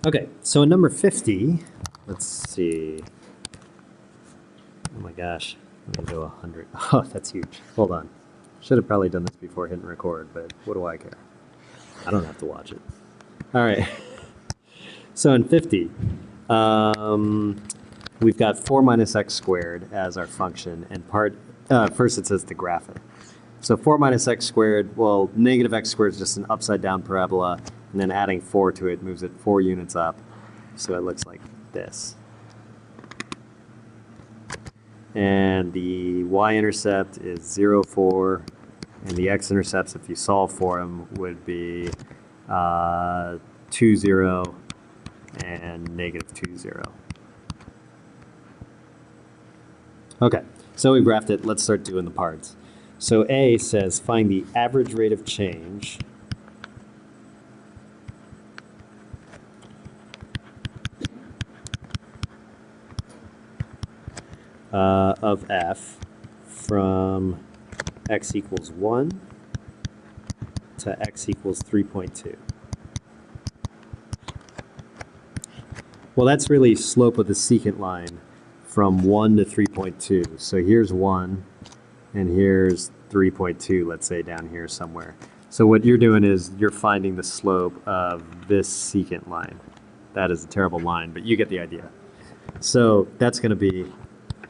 Okay, so in number 50, let's see. Oh my gosh, let me go 100. Oh, that's huge. Hold on. Should have probably done this before hitting record, but what do I care? I don't have to watch it. All right. So in 50, we've got 4 minus x squared as our function, and first it says to graph it. So 4 minus x squared, well, negative x squared is just an upside down parabola, and then adding 4 to it moves it 4 units up. So it looks like this. And the y-intercept is 0, 4, and the x-intercepts, if you solve for them, would be 2, 0, and negative 2, 0. Okay, so we graphed it. Let's start doing the parts. So A says find the average rate of change of f from x equals 1 to x equals 3.2. Well, that's really slope of the secant line from 1 to 3.2. So here's 1, and here's 3.2, let's say down here somewhere. So what you're doing is you're finding the slope of this secant line. That is a terrible line, but you get the idea. So that's going to be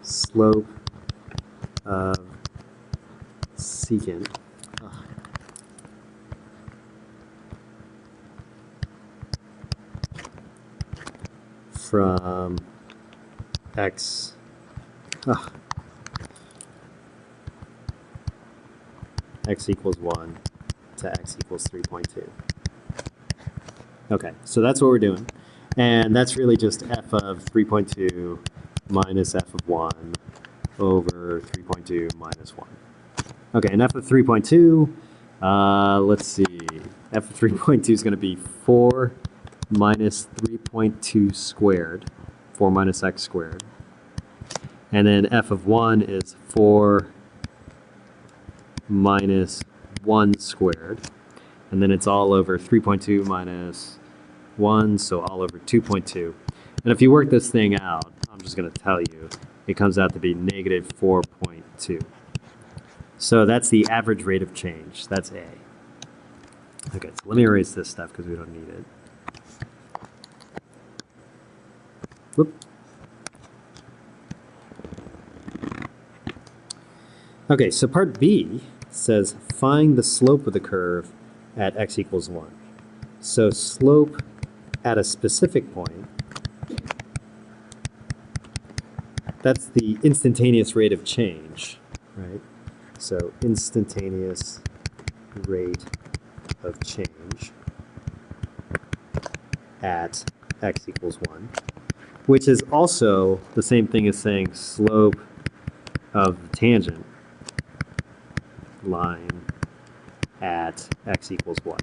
slope of secant from x x equals 1 to x equals 3.2. Okay, so that's what we're doing. And that's really just f of 3.2 minus f of 1 over 3.2 minus 1. Okay, and f of 3.2, let's see. F of 3.2 is going to be 4 minus 3.2 squared, 4 minus x squared. And then f of 1 is 4 minus 1 squared. And then it's all over 3.2 minus 1, so all over 2.2. And if you work this thing out, I'm just going to tell you, it comes out to be negative 4.2. So that's the average rate of change. That's A. Okay, so let me erase this stuff because we don't need it. Whoop. Okay, so part B says find the slope of the curve at x equals 1. So slope at a specific point, that's the instantaneous rate of change, right? So instantaneous rate of change at x equals 1, which is also the same thing as saying slope of the tangent line at x equals 1.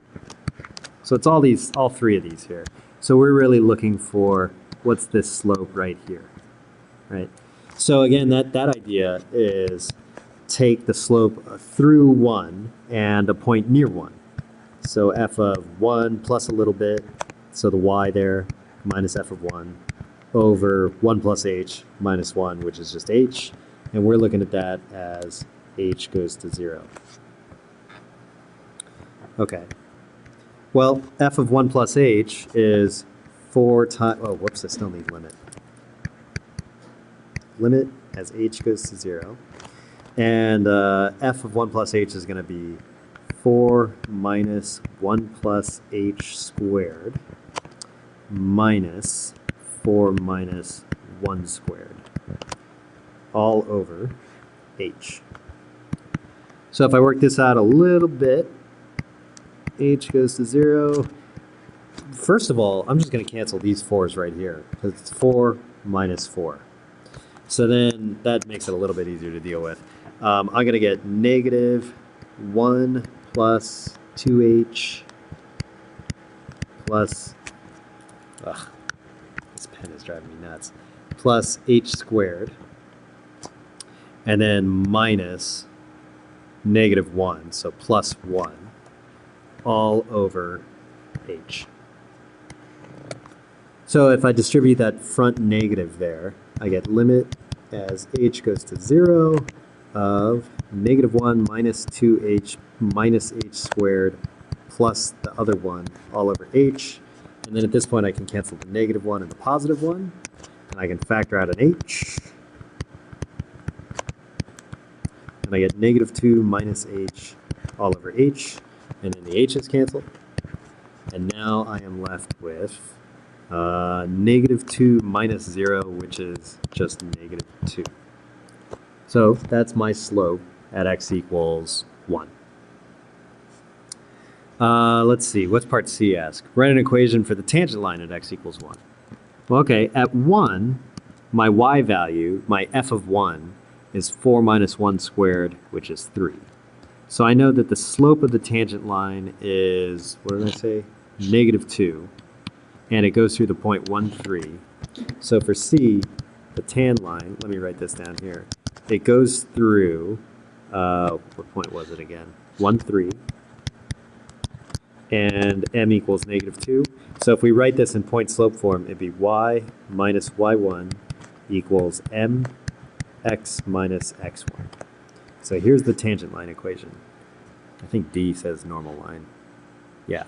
So it's all three of these here. So we're really looking for what's this slope right here, right? So again, that idea is take the slope through 1 and a point near 1. So f of 1 plus a little bit, so the y there, minus f of 1, over 1 plus h minus 1, which is just h. And we're looking at that as h goes to 0. Okay. Well, f of 1 plus h is 4 times, oh, whoops, I still need limit. Limit as h goes to 0. And f of 1 plus h is going to be 4 minus 1 plus h squared minus 4 minus 1 squared, all over h. So if I work this out a little bit, h goes to 0. First of all, I'm just going to cancel these 4's right here, because it's 4 minus 4. So then that makes it a little bit easier to deal with. I'm going to get negative 1 plus 2h plus, this pen is driving me nuts, plus h squared, and then minus negative 1, so plus 1, all over h. So if I distribute that front negative there, I get limit as h goes to 0 of -1 minus 2h minus h squared plus the other one all over h. And then at this point I can cancel the -1 and the +1. And I can factor out an h. And I get -2 minus h all over h. And then the h's cancel. And now I am left with -2 minus 0, which is just -2. So that's my slope at x equals 1. Let's see, what's part C ask? Write an equation for the tangent line at x equals 1. Well, okay, at 1, my y value, my f of 1, is 4 minus 1 squared, which is 3. So I know that the slope of the tangent line is, what did I say? -2. And it goes through the point 1, 3. So for C, the tan line, let me write this down here. It goes through, what point was it again? 1, 3. And m equals -2. So if we write this in point slope form, it'd be y minus y1 equals mx minus x1. So here's the tangent line equation. I think D says normal line. Yeah.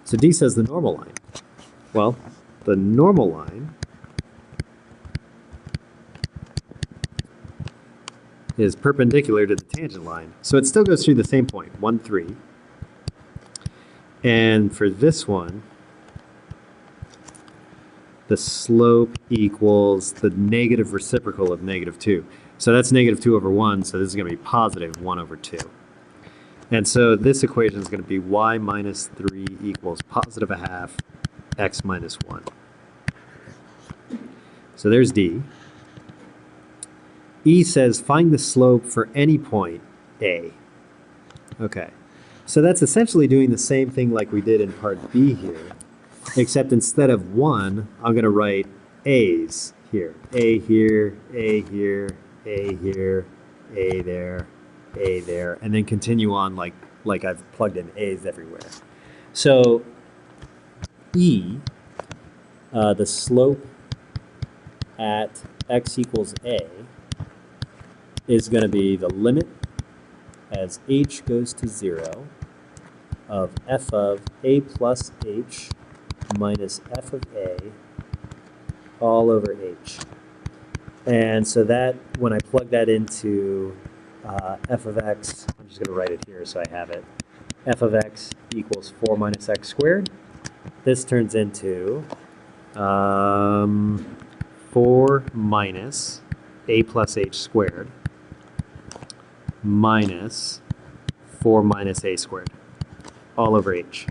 So D says the normal line. Well, the normal line is perpendicular to the tangent line. So it still goes through the same point, 1, 3. And for this one, the slope equals the negative reciprocal of -2. So that's -2 over 1, so this is going to be positive 1 over 2. And so this equation is going to be y minus 3 equals positive 1/2 x minus 1. So there's D. E says find the slope for any point A. Okay. So that's essentially doing the same thing like we did in part B here, except instead of 1, I'm going to write A's here. A here, A here, A here, A there, A there, and then continue on like I've plugged in A's everywhere. So E, the slope at x equals A, is going to be the limit as h goes to 0 of f of a plus h minus f of a all over h. And so that, when I plug that into f of x, I'm just going to write it here so I have it. F of x equals 4 minus x squared. This turns into 4 minus a plus h squared minus 4 minus a squared all over h.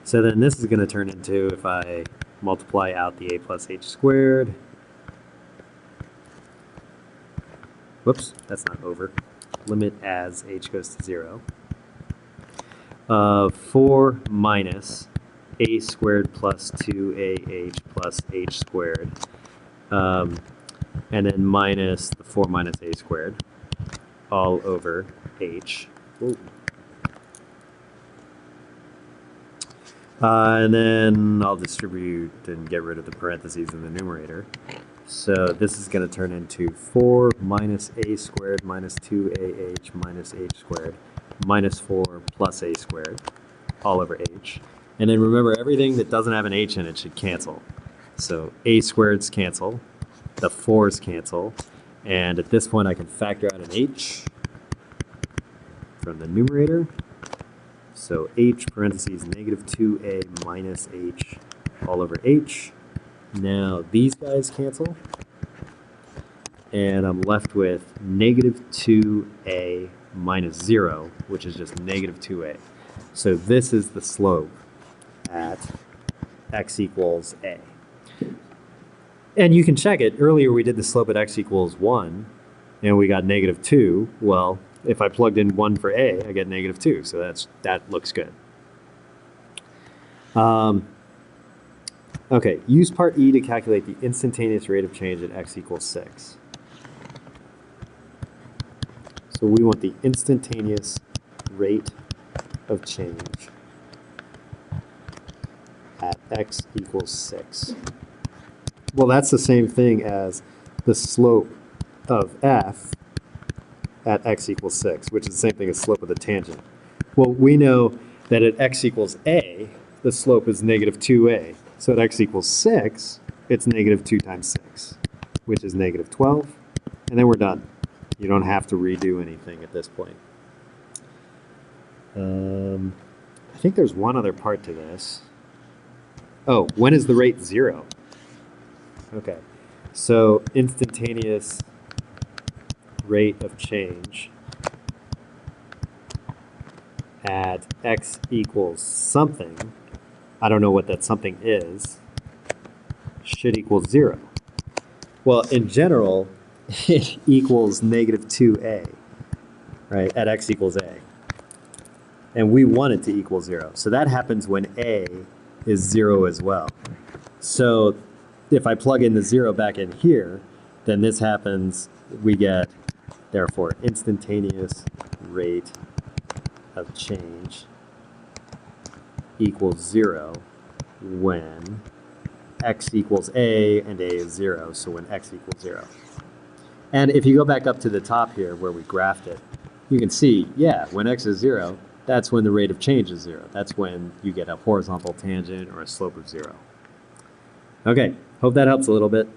So then this is going to turn into, if I multiply out the a plus h squared, whoops, that's not over, limit as h goes to 0, 4 minus a squared plus 2ah plus h squared, and then minus the 4 minus a squared all over h. And then I'll distribute and get rid of the parentheses in the numerator. So this is going to turn into 4 minus a squared minus 2ah minus h squared minus 4 plus a squared all over h. And then remember, everything that doesn't have an h in it should cancel. So a squareds cancel, the 4's cancel, and at this point I can factor out an h from the numerator. So h parentheses -2a minus h all over h. Now these guys cancel, and I'm left with -2a minus 0, which is just -2a. So this is the slope at x equals a. And you can check it. Earlier we did the slope at x equals 1, and we got -2. Well, if I plugged in 1 for a, I get -2. So that looks good. Okay, use part E to calculate the instantaneous rate of change at x equals 6. So we want the instantaneous rate of change at x equals 6. Well, that's the same thing as the slope of f at x equals 6, which is the same thing as slope of the tangent. Well, we know that at x equals a, the slope is negative 2a. So at x equals 6, it's negative 2 times 6, which is negative 12. And then we're done. You don't have to redo anything at this point. I think there's one other part to this. Oh, when is the rate 0? Okay, so instantaneous rate of change at x equals something, I don't know what that something is, should equal 0. Well, in general, it equals negative 2a, right, at x equals a. And we want it to equal 0. So that happens when a is 0 as well. So if I plug in the 0 back in here, then this happens, we get, therefore, instantaneous rate of change equals 0 when x equals a and a is 0, so when x equals 0. And if you go back up to the top here where we graphed it, you can see, yeah, when x is 0, that's when the rate of change is 0. That's when you get a horizontal tangent or a slope of 0. Okay, hope that helps a little bit.